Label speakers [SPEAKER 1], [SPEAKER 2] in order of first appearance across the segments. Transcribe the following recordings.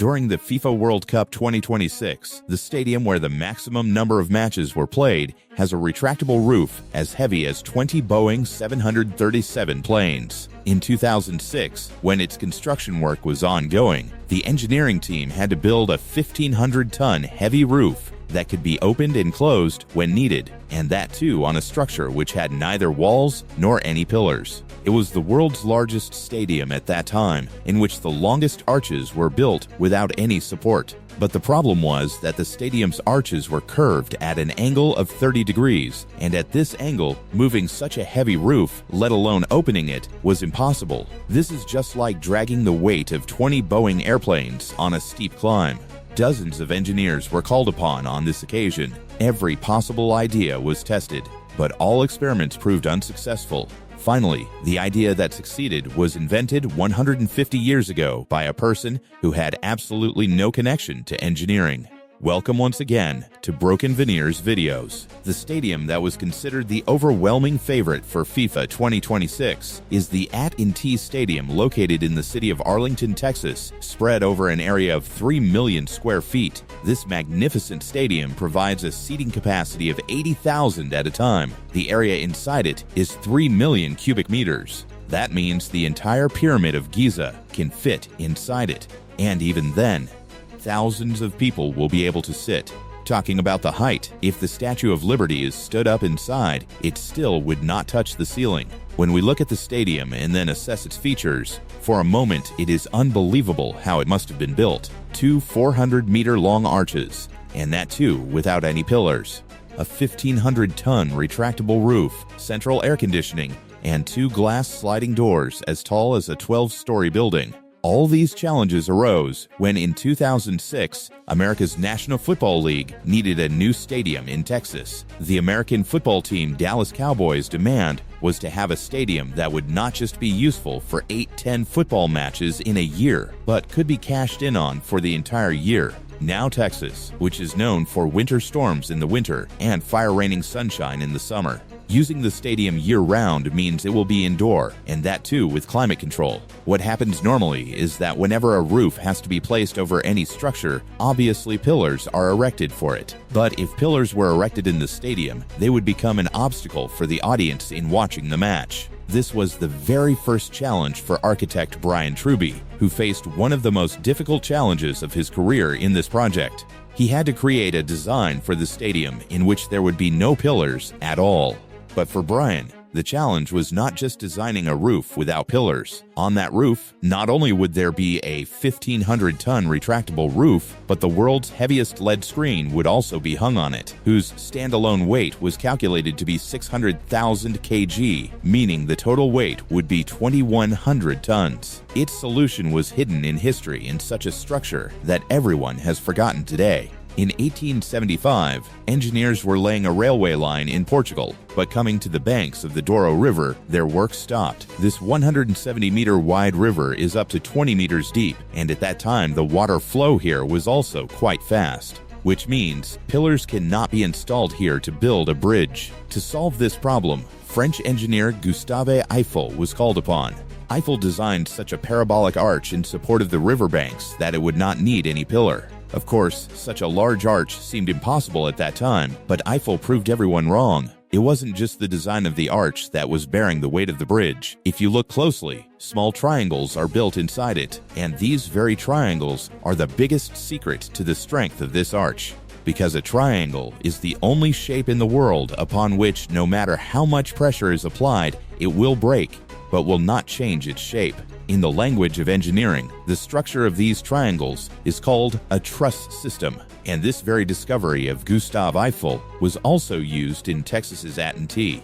[SPEAKER 1] During the FIFA World Cup 2026, the stadium where the maximum number of matches were played has a retractable roof as heavy as 20 Boeing 737 planes. In 2006, when its construction work was ongoing, the engineering team had to build a 1,500-ton heavy roof that could be opened and closed when needed, and that too on a structure which had neither walls nor any pillars. It was the world's largest stadium at that time, in which the longest arches were built without any support. But the problem was that the stadium's arches were curved at an angle of 30 degrees, and at this angle, moving such a heavy roof, let alone opening it, was impossible. This is just like dragging the weight of 20 Boeing airplanes on a steep climb. Dozens of engineers were called upon on this occasion. Every possible idea was tested, but all experiments proved unsuccessful. Finally, the idea that succeeded was invented 150 years ago by a person who had absolutely no connection to engineering. Welcome once again to Broken Veneer's videos. The stadium that was considered the overwhelming favorite for FIFA 2026 is the AT&T Stadium located in the city of Arlington, Texas, spread over an area of 3 million square feet. This magnificent stadium provides a seating capacity of 80,000 at a time. The area inside it is 3 million cubic meters. That means the entire Pyramid of Giza can fit inside it. And even then, thousands of people will be able to sit. Talking about the height, if the Statue of Liberty is stood up inside, it still would not touch the ceiling. When we look at the stadium and then assess its features, for a moment it is unbelievable how it must have been built. 2 400-meter-long arches, and that too without any pillars. A 1,500-ton retractable roof, central air conditioning, and 2 glass sliding doors as tall as a 12-story building. All these challenges arose when in 2006, America's National Football League needed a new stadium in Texas. The American football team Dallas Cowboys' demand was to have a stadium that would not just be useful for 8-10 football matches in a year, but could be cashed in on for the entire year. Now Texas, which is known for winter storms in the winter and fire-raining sunshine in the summer. Using the stadium year-round means it will be indoor, and that too with climate control. What happens normally is that whenever a roof has to be placed over any structure, obviously pillars are erected for it. But if pillars were erected in the stadium, they would become an obstacle for the audience in watching the match. This was the very first challenge for architect Brian Truby, who faced one of the most difficult challenges of his career in this project. He had to create a design for the stadium in which there would be no pillars at all. But for Brian, the challenge was not just designing a roof without pillars. On that roof, not only would there be a 1,500-ton retractable roof, but the world's heaviest lead screen would also be hung on it, whose standalone weight was calculated to be 600,000 kg, meaning the total weight would be 2,100 tons. Its solution was hidden in history in such a structure that everyone has forgotten today. In 1875, engineers were laying a railway line in Portugal, but coming to the banks of the Douro River, their work stopped. This 170-meter wide river is up to 20 meters deep, and at that time the water flow here was also quite fast, which means pillars cannot be installed here to build a bridge. To solve this problem, French engineer Gustave Eiffel was called upon. Eiffel designed such a parabolic arch in support of the riverbanks that it would not need any pillar. Of course, such a large arch seemed impossible at that time, but Eiffel proved everyone wrong. It wasn't just the design of the arch that was bearing the weight of the bridge. If you look closely, small triangles are built inside it, and these very triangles are the biggest secret to the strength of this arch. Because a triangle is the only shape in the world upon which, no matter how much pressure is applied, it will break, but will not change its shape. In the language of engineering, the structure of these triangles is called a truss system, and this very discovery of Gustave Eiffel was also used in Texas's AT&T,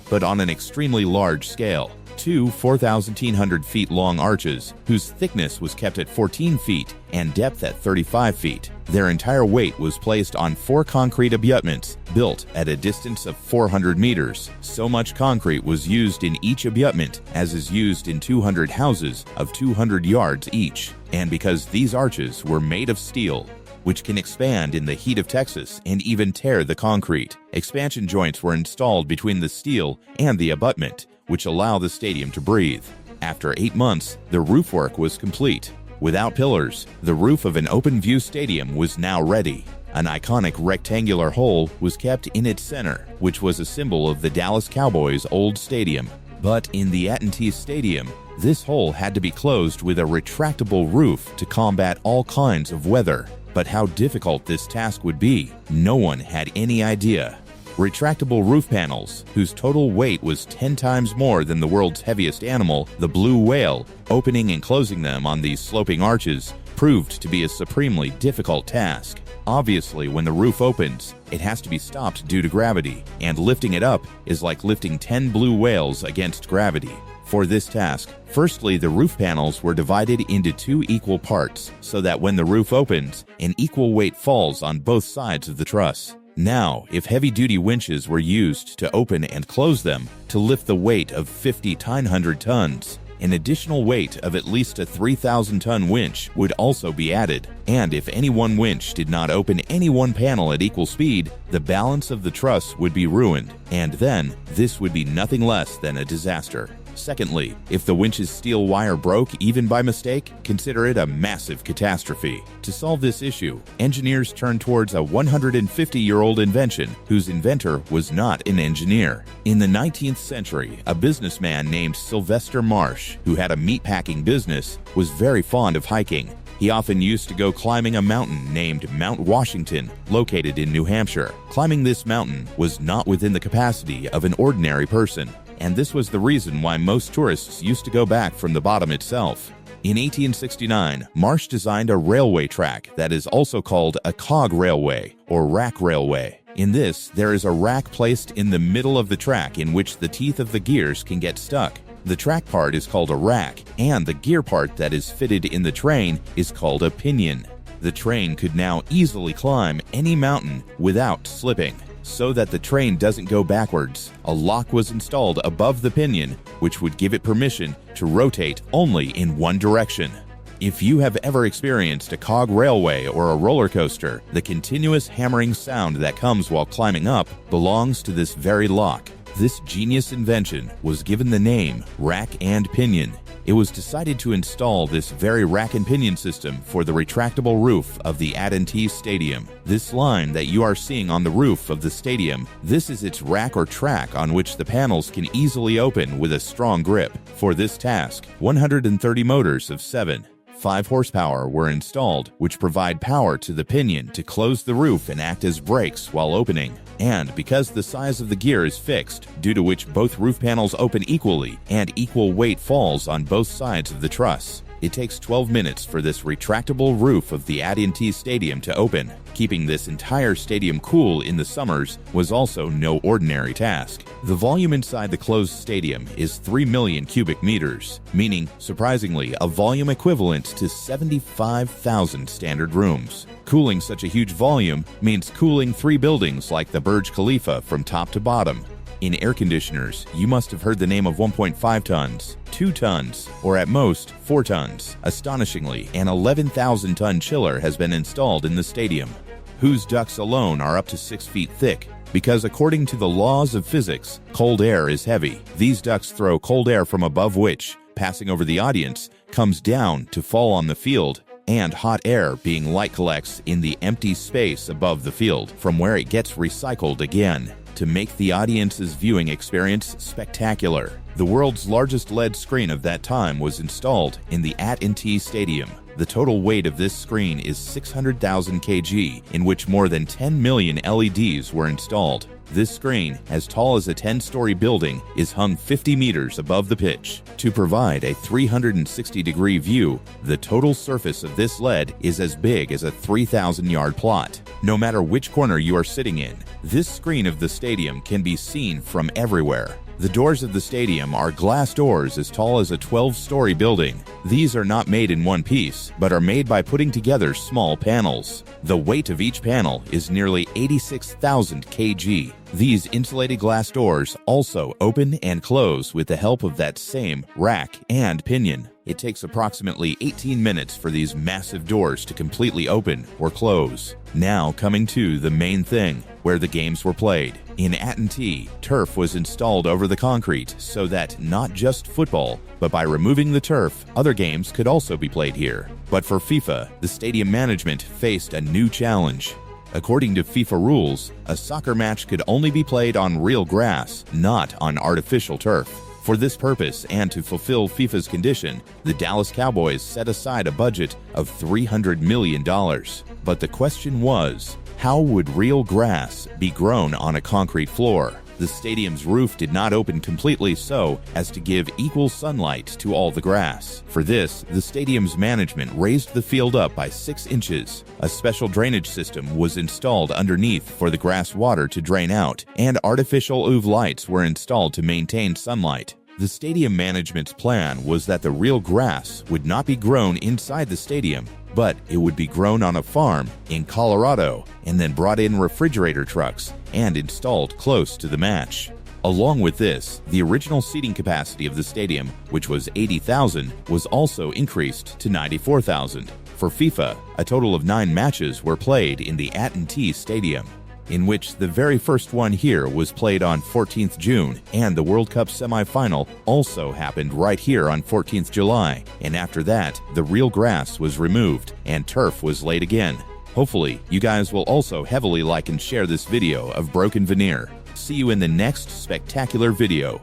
[SPEAKER 1] but on an extremely large scale. 2 4,100 feet long arches, whose thickness was kept at 14 feet and depth at 35 feet. Their entire weight was placed on 4 concrete abutments built at a distance of 400 meters. So much concrete was used in each abutment as is used in 200 houses of 200 yards each. And because these arches were made of steel, which can expand in the heat of Texas and even tear the concrete, expansion joints were installed between the steel and the abutment, which allow the stadium to breathe. After 8 months, the roof work was complete. Without pillars, the roof of an open-view stadium was now ready. An iconic rectangular hole was kept in its center, which was a symbol of the Dallas Cowboys' old stadium. But in the AT&T Stadium, this hole had to be closed with a retractable roof to combat all kinds of weather. But how difficult this task would be, no one had any idea. Retractable roof panels, whose total weight was 10 times more than the world's heaviest animal, the blue whale, opening and closing them on these sloping arches, proved to be a supremely difficult task. Obviously, when the roof opens, it has to be stopped due to gravity, and lifting it up is like lifting 10 blue whales against gravity. For this task, firstly, the roof panels were divided into 2 equal parts, so that when the roof opens, an equal weight falls on both sides of the truss. Now, if heavy-duty winches were used to open and close them to lift the weight of 900 tons, an additional weight of at least a 3,000-ton winch would also be added. And if any one winch did not open any one panel at equal speed, the balance of the truss would be ruined, and then this would be nothing less than a disaster. Secondly, if the winch's steel wire broke even by mistake, consider it a massive catastrophe. To solve this issue, engineers turned towards a 150-year-old invention whose inventor was not an engineer. In the 19th century, a businessman named Sylvester Marsh, who had a meatpacking business, was very fond of hiking. He often used to go climbing a mountain named Mount Washington, located in New Hampshire. Climbing this mountain was not within the capacity of an ordinary person, and this was the reason why most tourists used to go back from the bottom itself. In 1869, Marsh designed a railway track that is also called a cog railway or rack railway. In this, there is a rack placed in the middle of the track in which the teeth of the gears can get stuck. The track part is called a rack, and the gear part that is fitted in the train is called a pinion. The train could now easily climb any mountain without slipping. So that the train doesn't go backwards, a lock was installed above the pinion, which would give it permission to rotate only in one direction. If you have ever experienced a cog railway or a roller coaster, the continuous hammering sound that comes while climbing up belongs to this very lock. This genius invention was given the name rack-and-pinion. It was decided to install this very rack-and-pinion system for the retractable roof of the AT&T Stadium. This line that you are seeing on the roof of the stadium, this is its rack or track on which the panels can easily open with a strong grip. For this task, 130 motors of 5 horsepower were installed, which provide power to the pinion to close the roof and act as brakes while opening. And because the size of the gear is fixed, due to which both roof panels open equally and equal weight falls on both sides of the truss, it takes 12 minutes for this retractable roof of the AT&T Stadium to open. Keeping this entire stadium cool in the summers was also no ordinary task. The volume inside the closed stadium is 3 million cubic meters, meaning, surprisingly, a volume equivalent to 75,000 standard rooms. Cooling such a huge volume means cooling 3 buildings like the Burj Khalifa from top to bottom. In air conditioners, you must have heard the name of 1.5 tons, 2 tons, or at most 4 tons. Astonishingly, an 11,000-ton chiller has been installed in the stadium, whose ducts alone are up to 6 feet thick. Because according to the laws of physics, cold air is heavy. These ducts throw cold air from above which, passing over the audience, comes down to fall on the field, and hot air being light collects in the empty space above the field, from where it gets recycled again, to make the audience's viewing experience spectacular. The world's largest LED screen of that time was installed in the AT&T Stadium. The total weight of this screen is 600,000 kg, in which more than 10 million LEDs were installed. This screen, as tall as a 10-story building, is hung 50 meters above the pitch. To provide a 360-degree view, the total surface of this LED is as big as a 3,000-yard plot. No matter which corner you are sitting in, this screen of the stadium can be seen from everywhere. The doors of the stadium are glass doors as tall as a 12-story building. These are not made in one piece, but are made by putting together small panels. The weight of each panel is nearly 86,000 kg. These insulated glass doors also open and close with the help of that same rack and pinion. It takes approximately 18 minutes for these massive doors to completely open or close. Now coming to the main thing, where the games were played. In AT&T, turf was installed over the concrete so that not just football, but by removing the turf, other games could also be played here. But for FIFA, the stadium management faced a new challenge. According to FIFA rules, a soccer match could only be played on real grass, not on artificial turf. For this purpose and to fulfill FIFA's condition, the Dallas Cowboys set aside a budget of $300 million. But the question was, how would real grass be grown on a concrete floor? The stadium's roof did not open completely so as to give equal sunlight to all the grass. For this, the stadium's management raised the field up by 6 inches. A special drainage system was installed underneath for the grass water to drain out, and artificial UV lights were installed to maintain sunlight. The stadium management's plan was that the real grass would not be grown inside the stadium, but it would be grown on a farm in Colorado and then brought in refrigerator trucks and installed close to the match. Along with this, the original seating capacity of the stadium, which was 80,000, was also increased to 94,000. For FIFA, a total of 9 matches were played in the AT&T Stadium, in which the very first one here was played on 14th June, and the World Cup semi-final also happened right here on 14th July, and after that, the real grass was removed and turf was laid again. Hopefully, you guys will also heavily like and share this video of Broken Veneer. See you in the next spectacular video.